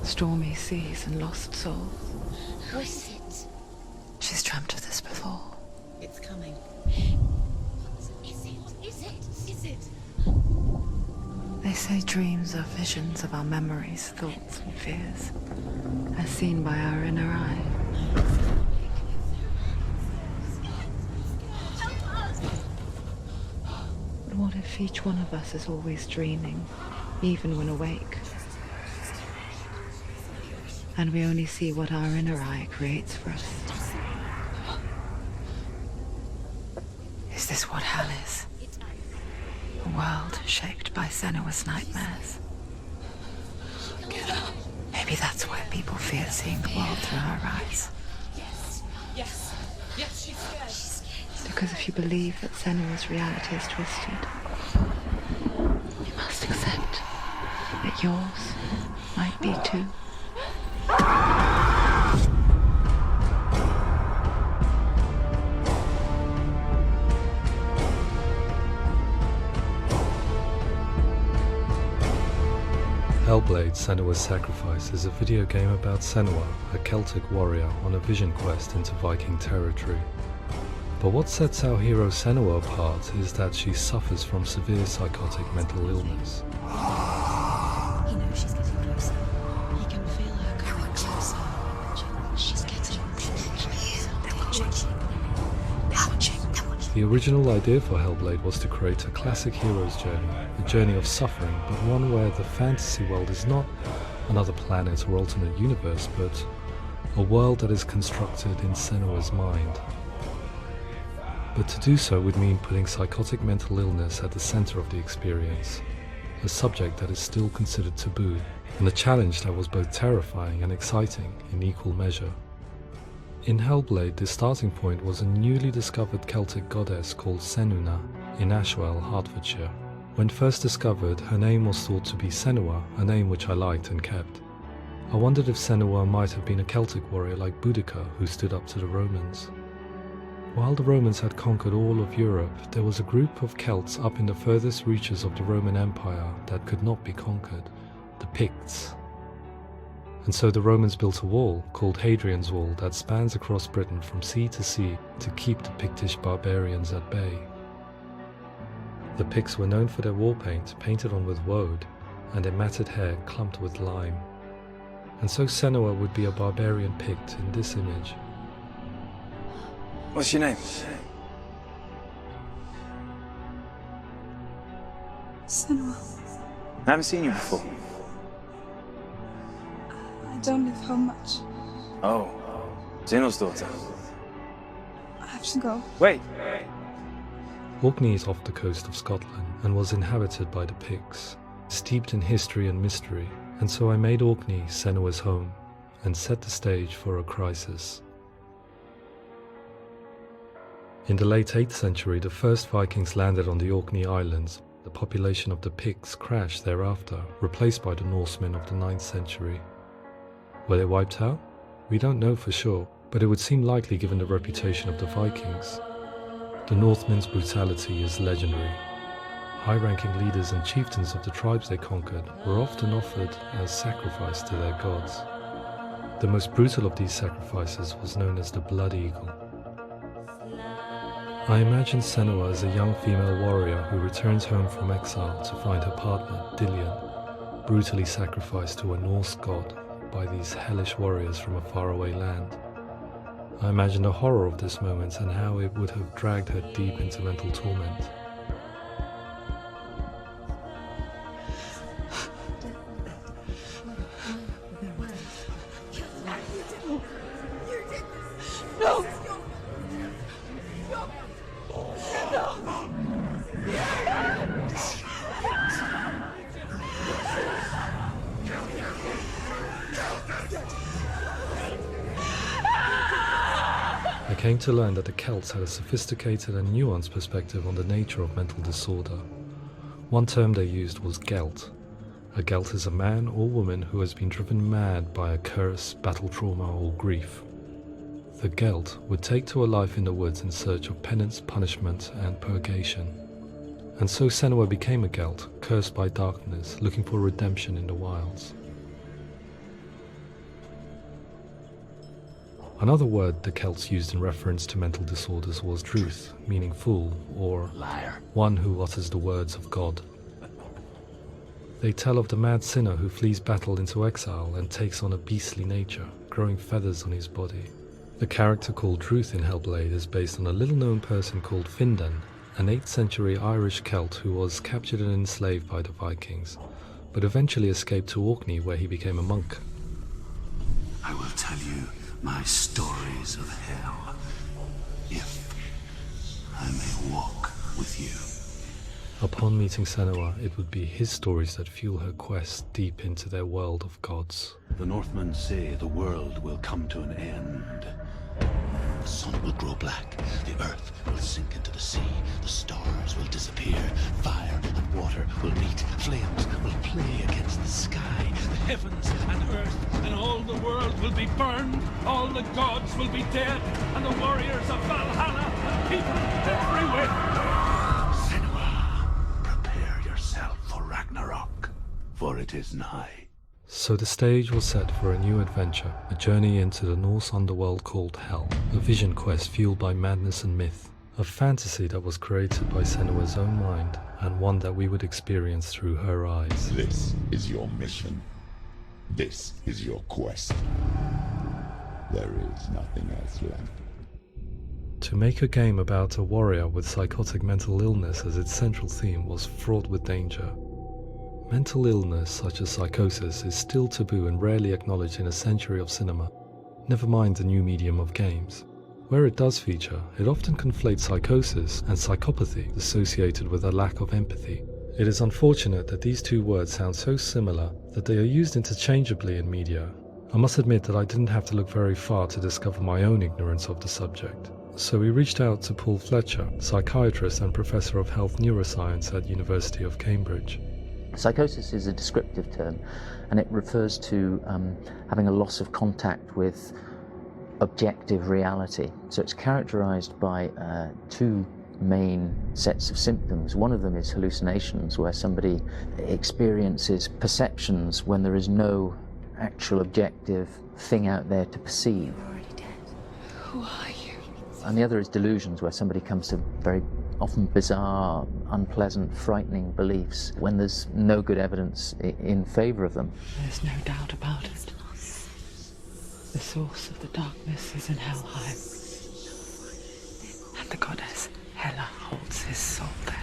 stormy seas and lost souls. Who is it? She's dreamt of this before. It's coming. Is it? They say dreams are visions of our memories, thoughts and fears, as seen by our inner eye. But what if each one of us is always dreaming, even when awake? And we only see what our inner eye creates for us. Is this what hell is? A world shaped by Senua's nightmares. Maybe that's why people fear seeing the world through her eyes. Yes, she's scared. Because if you believe that Senua's reality is twisted, you must accept that yours might be too. Hellblade: Senua's Sacrifice is a video game about Senua, a Celtic warrior on a vision quest into Viking territory. But what sets our hero Senua apart is that she suffers from severe psychotic mental illness. He knows she's getting closer. He can feel her coming closer. She's getting closer. The original idea for Hellblade was to create a classic hero's journey, a journey of suffering, but one where the fantasy world is not another planet or alternate universe, but a world that is constructed in Senua's mind. But to do so would mean putting psychotic mental illness at the center of the experience, a subject that is still considered taboo, and a challenge that was both terrifying and exciting in equal measure. In Hellblade, the starting point was a newly discovered Celtic goddess called Senua in Ashwell, Hertfordshire. When first discovered, her name was thought to be Senua, a name which I liked and kept. I wondered if Senua might have been a Celtic warrior like Boudica who stood up to the Romans. While the Romans had conquered all of Europe, there was a group of Celts up in the furthest reaches of the Roman Empire that could not be conquered, the Picts. And so the Romans built a wall, called Hadrian's Wall, that spans across Britain from sea to sea to keep the Pictish barbarians at bay. The Picts were known for their war paint, painted on with woad, and their matted hair clumped with lime. And so Senua would be a barbarian Pict in this image. What's your name? Senua. I haven't seen you before. I don't live home much. Oh, Zeno's daughter. I have to go. Wait. Orkney is off the coast of Scotland and was inhabited by the Picts, steeped in history and mystery, and so I made Orkney Senua's home and set the stage for a crisis. In the late 8th century, the first Vikings landed on the Orkney Islands. The population of the Picts crashed thereafter, replaced by the Norsemen of the 9th century. Were they wiped out? We don't know for sure, but it would seem likely given the reputation of the Vikings. The Northmen's brutality is legendary. High-ranking leaders and chieftains of the tribes they conquered were often offered as sacrifice to their gods. The most brutal of these sacrifices was known as the Blood Eagle. I imagine Senua as a young female warrior who returns home from exile to find her partner, Dillion, brutally sacrificed to a Norse god by these hellish warriors from a faraway land. I imagine the horror of this moment and how it would have dragged her deep into mental torment. No! I came to learn that the Celts had a sophisticated and nuanced perspective on the nature of mental disorder. One term they used was gelt. A gelt is a man or woman who has been driven mad by a curse, battle trauma, or grief. The gelt would take to a life in the woods in search of penance, punishment, and purgation. And so Senua became a gelt, cursed by darkness, looking for redemption in the wilds. Another word the Celts used in reference to mental disorders was druth, meaning fool, or Liar. one who utters the words of God. They tell of the mad sinner who flees battle into exile and takes on a beastly nature, growing feathers on his body. The character called Druth in Hellblade is based on a little-known person called Findan, an 8th century Irish Celt who was captured and enslaved by the Vikings, but eventually escaped to Orkney where he became a monk. I will tell you my stories of hell, if I may walk with you. Upon meeting Senua, it would be his stories that fuel her quest deep into their world of gods. The Northmen say the world will come to an end. The sun will grow black, the earth will sink into the sea, the stars will disappear, fire and water will meet, flames will play against the sky, the heavens and earth and all the world will be burned, all the gods will be dead, and the warriors of Valhalla and people everywhere. Senua, prepare yourself for Ragnarok, for it is nigh. So the stage was set for a new adventure, a journey into the Norse underworld called Hell, a vision quest fueled by madness and myth, a fantasy that was created by Senua's own mind, and one that we would experience through her eyes. This is your mission. This is your quest. There is nothing else left. To make a game about a warrior with psychotic mental illness as its central theme was fraught with danger. Mental illness such as psychosis is still taboo and rarely acknowledged in a century of cinema, never mind the new medium of games. Where it does feature, it often conflates psychosis and psychopathy associated with a lack of empathy. It is unfortunate that these two words sound so similar that they are used interchangeably in media. I must admit that I didn't have to look very far to discover my own ignorance of the subject. So we reached out to Paul Fletcher, psychiatrist and professor of health neuroscience at University of Cambridge. Psychosis is a descriptive term, and it refers to having a loss of contact with objective reality. So it's characterized by two main sets of symptoms. One of them is hallucinations, where somebody experiences perceptions when there is no actual objective thing out there to perceive. You're already dead. Who are you? And the other is delusions, where somebody comes to very often bizarre, unpleasant, frightening beliefs when there's no good evidence in favor of them. There's no doubt about it. The source of the darkness is in Helheim, and the goddess Hela holds his soul there.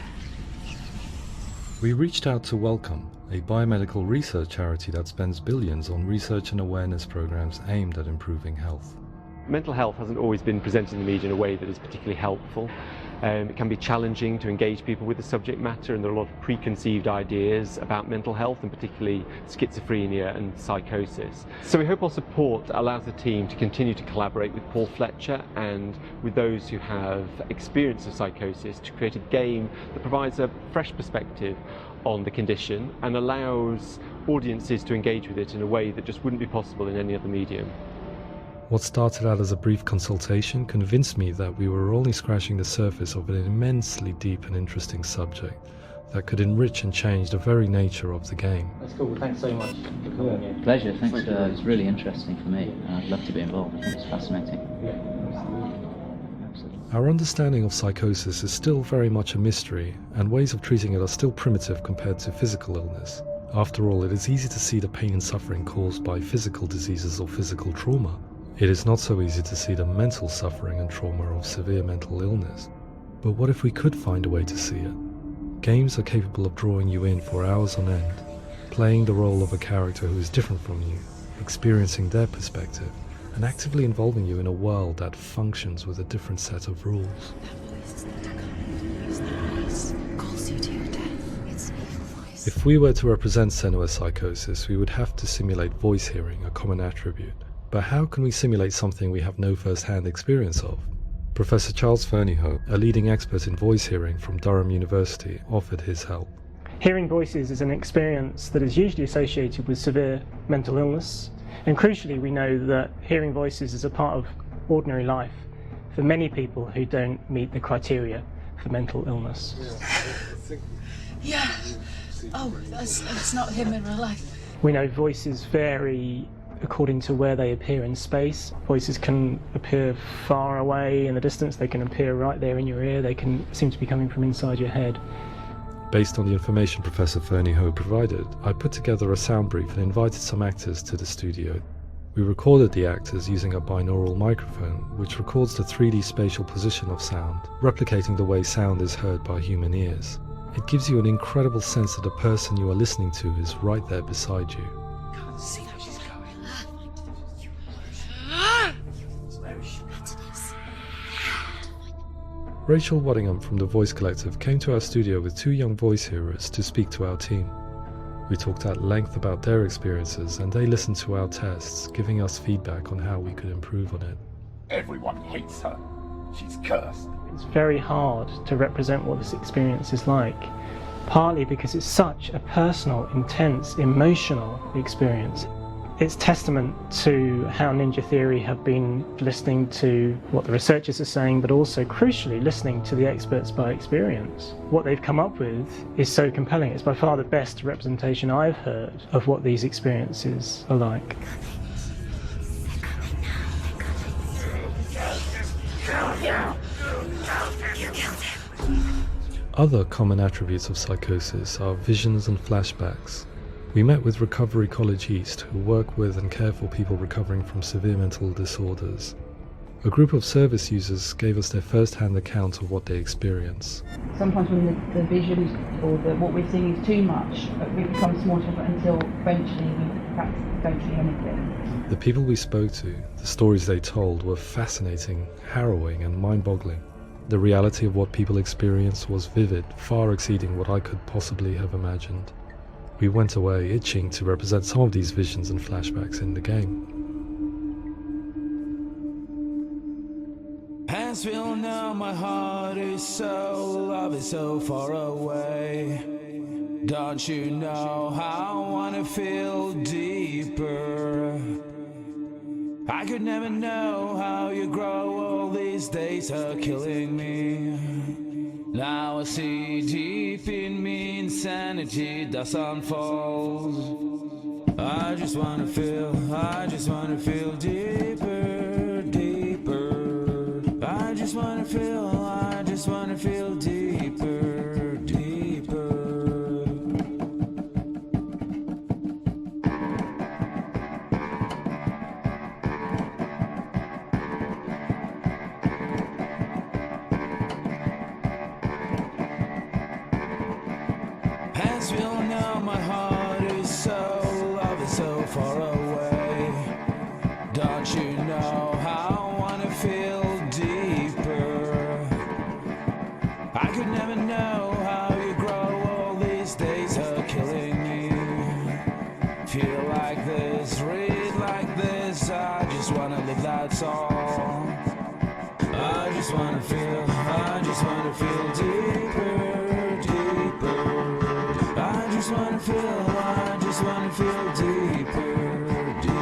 We reached out to Welcome, a biomedical research charity that spends billions on research and awareness programs aimed at improving health. Mental health hasn't always been presented in the media in a way that is particularly helpful. It can be challenging to engage people with the subject matter, and there are a lot of preconceived ideas about mental health, and particularly schizophrenia and psychosis. So we hope our support allows the team to continue to collaborate with Paul Fletcher and with those who have experience of psychosis to create a game that provides a fresh perspective on the condition and allows audiences to engage with it in a way that just wouldn't be possible in any other medium. What started out as a brief consultation convinced me that we were only scratching the surface of an immensely deep and interesting subject that could enrich and change the very nature of the game. That's cool. Thanks so much for coming here. Pleasure. Thanks. It's really interesting for me. I'd love to be involved. I think it's fascinating. Absolutely. Our understanding of psychosis is still very much a mystery, and ways of treating it are still primitive compared to physical illness. After all, it is easy to see the pain and suffering caused by physical diseases or physical trauma. It is not so easy to see the mental suffering and trauma of severe mental illness. But what if we could find a way to see it? Games are capable of drawing you in for hours on end, playing the role of a character who is different from you, experiencing their perspective, and actively involving you in a world that functions with a different set of rules. That voice is the voice. That voice calls you to your death. It's an evil voice. If we were to represent Senua's psychosis, we would have to simulate voice hearing, a common attribute. But how can we simulate something we have no first-hand experience of? Professor Charles Fernyhough, a leading expert in voice hearing from Durham University, offered his help. Hearing voices is an experience that is usually associated with severe mental illness, and crucially we know that hearing voices is a part of ordinary life for many people who don't meet the criteria for mental illness. Yeah. Oh, that's not him in real life. We know voices vary according to where they appear in space. Voices can appear far away in the distance, they can appear right there in your ear, they can seem to be coming from inside your head. Based on the information Professor Fernie Ho provided, I put together a sound brief and invited some actors to the studio. We recorded the actors using a binaural microphone, which records the 3D spatial position of sound, replicating the way sound is heard by human ears. It gives you an incredible sense that the person you are listening to is right there beside you. Can't see how she's going. Rachel Waddingham from the Voice Collective came to our studio with 2 young voice hearers to speak to our team. We talked at length about their experiences and they listened to our tests, giving us feedback on how we could improve on it. Everyone hates her. She's cursed. It's very hard to represent what this experience is like, partly because it's such a personal, intense, emotional experience. It's testament to how Ninja Theory have been listening to what the researchers are saying, but also crucially listening to the experts by experience. What they've come up with is so compelling. It's by far the best representation I've heard of what these experiences are like. Other common attributes of psychosis are visions and flashbacks. We met with Recovery College East, who work with and care for people recovering from severe mental disorders. A group of service users gave us their first-hand account of what they experience. Sometimes when the visions or what we're seeing is too much, we become small until eventually we perhaps don't see anything. The people we spoke to, the stories they told, were fascinating, harrowing and mind-boggling. The reality of what people experienced was vivid, far exceeding what I could possibly have imagined. We went away itching to represent some of these visions and flashbacks in the game. Hands will know my heart is so, love is so far away. Don't you know how I wanna feel deeper? I could never know how you grow, all these days are killing me. Now I see deep in me insanity does unfold. I just wanna feel deeper, deeper. I just wanna feel deeper, deeper. Hands will know my heart is so, love is so far away. Don't you know how I wanna feel deeper? I could never know how you grow, all these days are killing me. Feel like this, read like this, I just wanna live, that's all. I just wanna feel deeper, deeper. I just wanna feel deeper, deeper.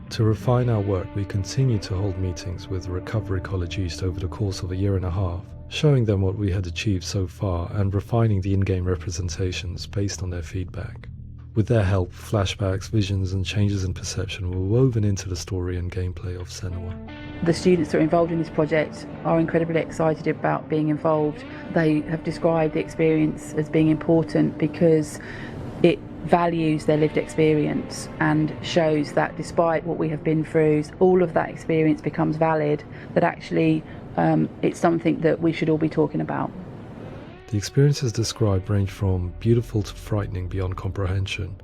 To refine our work, we continue to hold meetings with Recovery College East over the course of a year and a half, showing them what we had achieved so far and refining the in-game representations based on their feedback. With their help, flashbacks, visions and changes in perception were woven into the story and gameplay of Senua. The students that are involved in this project are incredibly excited about being involved. They have described the experience as being important because it values their lived experience and shows that despite what we have been through, all of that experience becomes valid, that actually it's something that we should all be talking about. The experiences described range from beautiful to frightening beyond comprehension.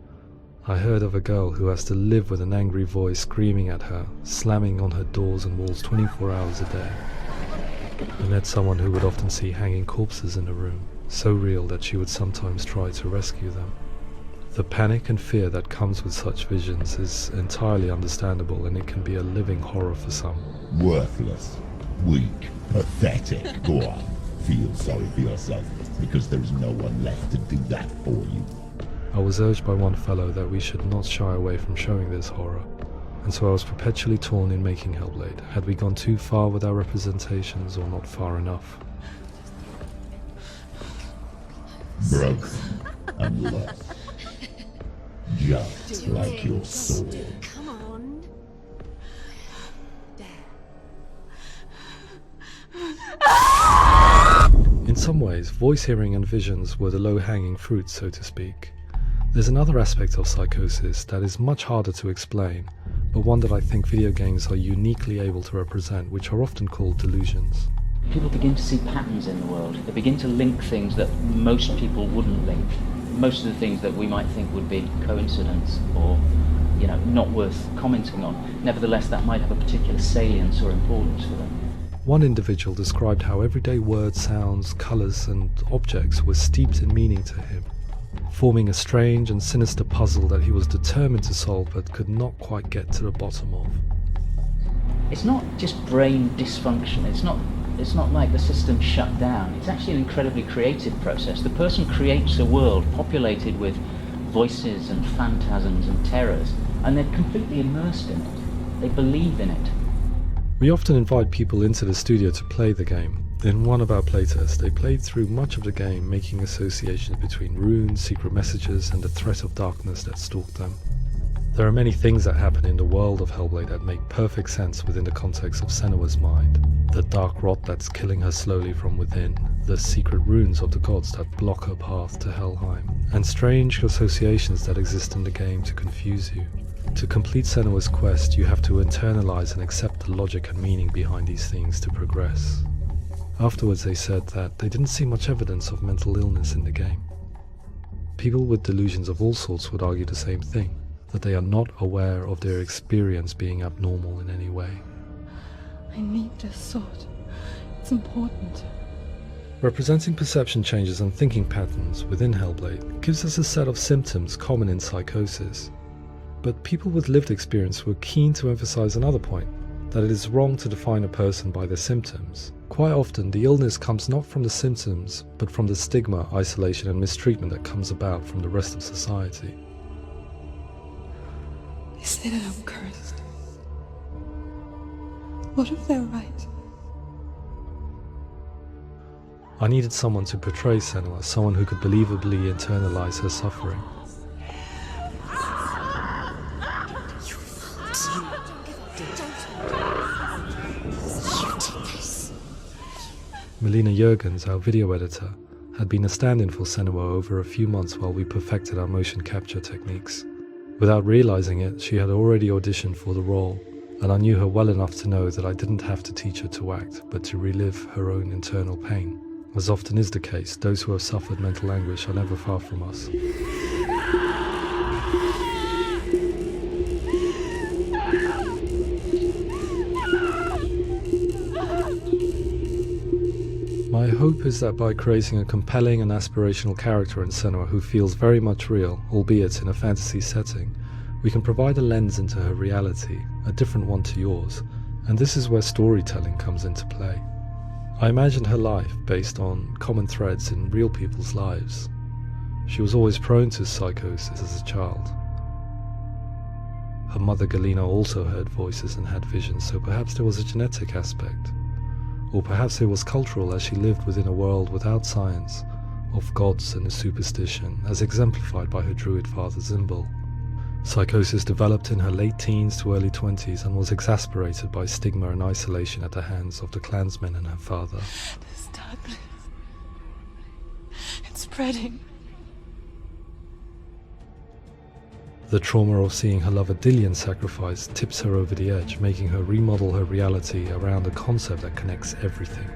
I heard of a girl who has to live with an angry voice screaming at her, slamming on her doors and walls 24 hours a day. I met someone who would often see hanging corpses in a room, so real that she would sometimes try to rescue them. The panic and fear that comes with such visions is entirely understandable, and it can be a living horror for some. Worthless, weak, pathetic. Go on, feel sorry for yourself, because there is no one left to do that for you. I was urged by one fellow that we should not shy away from showing this horror, and so I was perpetually torn in making Hellblade. Had we gone too far with our representations or not far enough? broken, and lost. Just like your soul. Come on. In some ways, voice hearing and visions were the low-hanging fruit, so to speak. There's another aspect of psychosis that is much harder to explain, but one that I think video games are uniquely able to represent, which are often called delusions. People begin to see patterns in the world. They begin to link things that most people wouldn't link. Most of the things that we might think would be coincidence or, not worth commenting on. Nevertheless, that might have a particular salience or importance for them. One individual described how everyday words, sounds, colours and objects were steeped in meaning to him, forming a strange and sinister puzzle that he was determined to solve but could not quite get to the bottom of. It's not just brain dysfunction. It's not like the system shut down. It's actually an incredibly creative process. The person creates a world populated with voices and phantasms and terrors, and they're completely immersed in it. They believe in it. We often invite people into the studio to play the game. In one of our playtests, they played through much of the game, making associations between runes, secret messages, and the threat of darkness that stalked them. There are many things that happen in the world of Hellblade that make perfect sense within the context of Senua's mind. The dark rot that's killing her slowly from within, the secret runes of the gods that block her path to Helheim, and strange associations that exist in the game to confuse you. To complete Senua's quest, you have to internalize and accept the logic and meaning behind these things to progress. Afterwards, they said that they didn't see much evidence of mental illness in the game. People with delusions of all sorts would argue the same thing, that they are not aware of their experience being abnormal in any way. I need this sword. It's important. Representing perception changes and thinking patterns within Hellblade gives us a set of symptoms common in psychosis. But people with lived experience were keen to emphasize another point, that it is wrong to define a person by their symptoms. Quite often, the illness comes not from the symptoms, but from the stigma, isolation and mistreatment that comes about from the rest of society. They say that I'm cursed. What if they're right? I needed someone to portray Senua, someone who could believably internalize her suffering. Melina Jurgens, our video editor, had been a stand-in for Senua over a few months while we perfected our motion capture techniques. Without realizing it, she had already auditioned for the role, and I knew her well enough to know that I didn't have to teach her to act, but to relive her own internal pain. As often is the case, those who have suffered mental anguish are never far from us. My hope is that by creating a compelling and aspirational character in Senua who feels very much real, albeit in a fantasy setting, we can provide a lens into her reality, a different one to yours, and this is where storytelling comes into play. I imagined her life based on common threads in real people's lives. She was always prone to psychosis as a child. Her mother Galina also heard voices and had visions, so perhaps there was a genetic aspect. Or perhaps it was cultural, as she lived within a world without science, of gods and a superstition, as exemplified by her druid father Zimbal. Psychosis developed in her late teens to early 20s and was exasperated by stigma and isolation at the hands of the clansmen and her father. This darkness. It's spreading. The trauma of seeing her lover Dillion sacrificed tips her over the edge, making her remodel her reality around a concept that connects everything: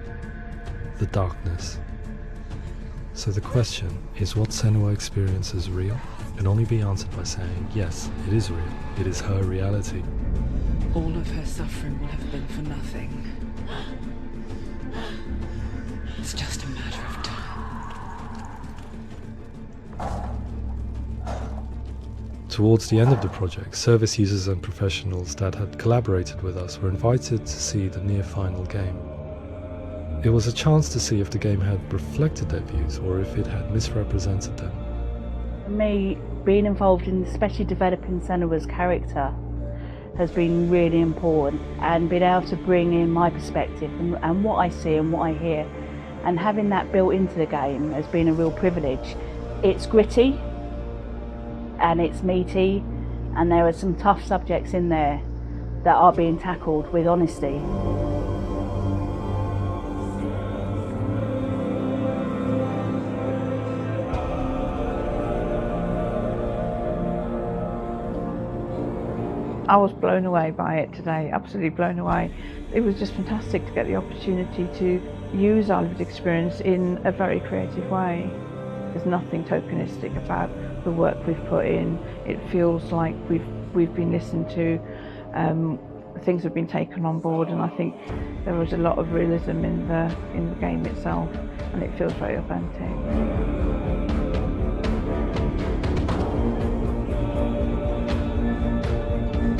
the darkness. So the question, is what Senua experiences real? Can only be answered by saying, yes, it is real. It is her reality. All of her suffering will have been for nothing. It's just a matter of time. Towards the end of the project, service users and professionals that had collaborated with us were invited to see the near-final game. It was a chance to see if the game had reflected their views or if it had misrepresented them. For me, being involved in especially developing Senua's character has been really important, and being able to bring in my perspective and what I see and what I hear, and having that built into the game has been a real privilege. It's gritty and it's meaty, and there are some tough subjects in there that are being tackled with honesty. I was blown away by it today, absolutely blown away. It was just fantastic to get the opportunity to use our lived experience in a very creative way. There's nothing tokenistic about the work we've put in. It feels like we've been listened to, things have been taken on board, and I think there was a lot of realism in the game itself, and it feels very authentic.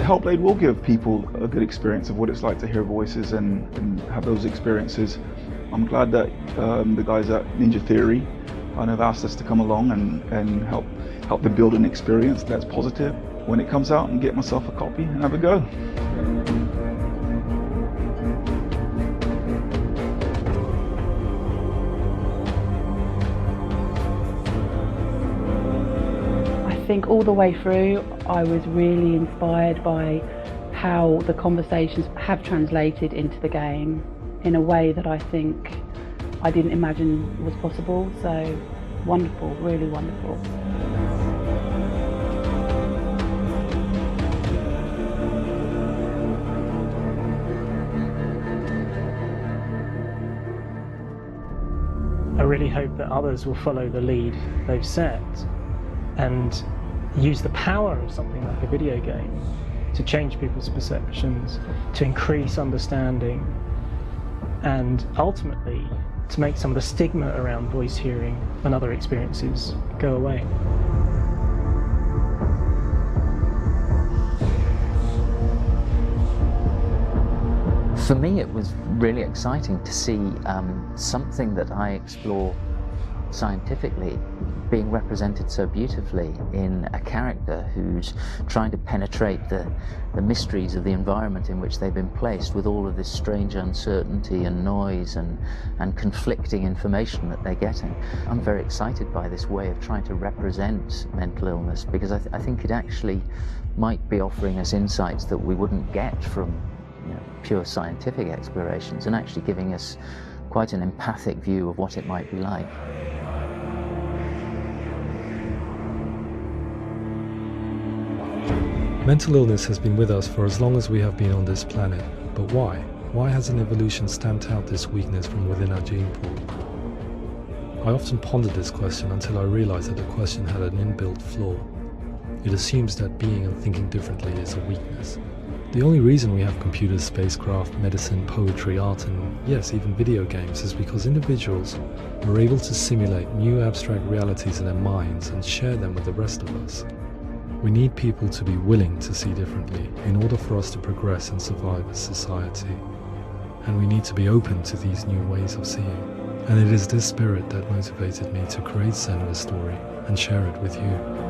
Hellblade will give people a good experience of what it's like to hear voices and have those experiences. I'm glad that the guys at Ninja Theory kind of asked us to come along and help them build an experience that's positive when it comes out, and get myself a copy and have a go. I think all the way through I was really inspired by how the conversations have translated into the game in a way that I think I didn't imagine was possible. So wonderful, really wonderful. I really hope that others will follow the lead they've set and use the power of something like a video game to change people's perceptions, to increase understanding, and ultimately to make some of the stigma around voice hearing and other experiences go away. For me, it was really exciting to see something that I explore scientifically being represented so beautifully in a character who's trying to penetrate the mysteries of the environment in which they've been placed, with all of this strange uncertainty and noise and conflicting information that they're getting. I'm very excited by this way of trying to represent mental illness, because I think it actually might be offering us insights that we wouldn't get from pure scientific explorations, and actually giving us quite an empathic view of what it might be like. Mental illness has been with us for as long as we have been on this planet, but why? Why hasn't evolution stamped out this weakness from within our gene pool? I often pondered this question until I realized that the question had an inbuilt flaw. It assumes that being and thinking differently is a weakness. The only reason we have computers, spacecraft, medicine, poetry, art, and yes, even video games is because individuals are able to simulate new abstract realities in their minds and share them with the rest of us. We need people to be willing to see differently in order for us to progress and survive as society. And we need to be open to these new ways of seeing. And it is this spirit that motivated me to create Senua's story and share it with you.